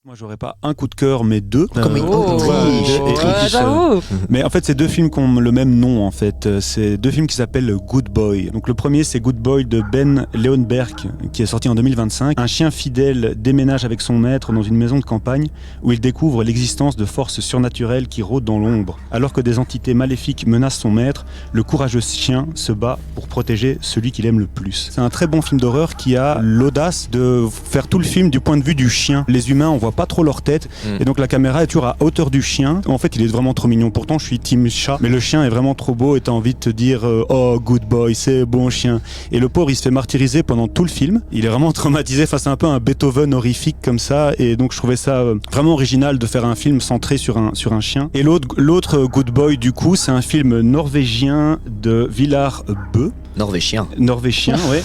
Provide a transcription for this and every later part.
Moi, j'aurais pas un coup de cœur, mais deux. Comme j'avoue. Mais en fait, c'est deux films qui ont le même nom. En fait, c'est deux films qui s'appellent Good Boy. Donc, le premier, c'est Good Boy de Ben Leonberg, qui est sorti en 2025. Un chien fidèle déménage avec son maître dans une maison de campagne où il découvre l'existence de forces surnaturelles qui rôdent dans l'ombre. Alors que des entités maléfiques menacent son maître, le courageux chien se bat pour protéger celui qu'il aime le plus. C'est un très bon film d'horreur qui a l'audace de faire tout le film du point de vue du chien. Les humains, on voit pas trop leur tête et donc la caméra est toujours à hauteur du chien. En fait, il est vraiment trop mignon. Pourtant, je suis team chat, mais le chien est vraiment trop beau et t'as envie de te dire oh good boy, c'est bon chien. Et le pauvre, il se fait martyriser pendant tout le film. Il est vraiment traumatisé. Enfin, c'est un peu un Beethoven horrifique comme ça. Et donc, je trouvais ça vraiment original de faire un film centré sur un chien. Et l'autre Good Boy, du coup, c'est un film norvégien de Villar Bø. Norvégien, ouais.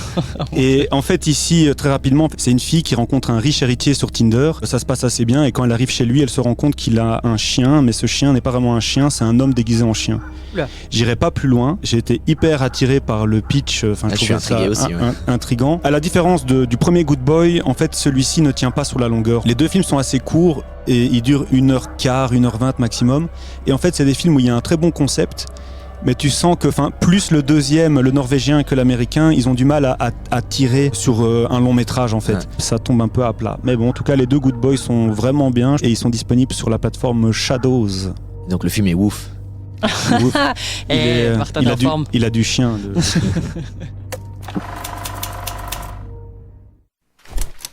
Et en fait, ici, très rapidement, c'est une fille qui rencontre un riche héritier sur Tinder. Ça se passe assez bien et quand elle arrive chez lui, elle se rend compte qu'il a un chien, mais ce chien n'est pas vraiment un chien, c'est un homme déguisé en chien. Oula. J'irai pas plus loin. J'ai été hyper attiré par le pitch. je suis intrigué aussi. Intriguant. À la différence du premier Good Boy, en fait, celui-ci ne tient pas sur la longueur. Les deux films sont assez courts et ils durent 1h15, 1h20 maximum. Et en fait, c'est des films où il y a un très bon concept. Mais tu sens que plus le deuxième, le norvégien, que l'américain, ils ont du mal à tirer sur un long métrage en fait. Ouais. Ça tombe un peu à plat. Mais bon, en tout cas, les deux Good Boys sont vraiment bien et ils sont disponibles sur la plateforme Shadows. Donc le film est ouf. Martin il a du chien.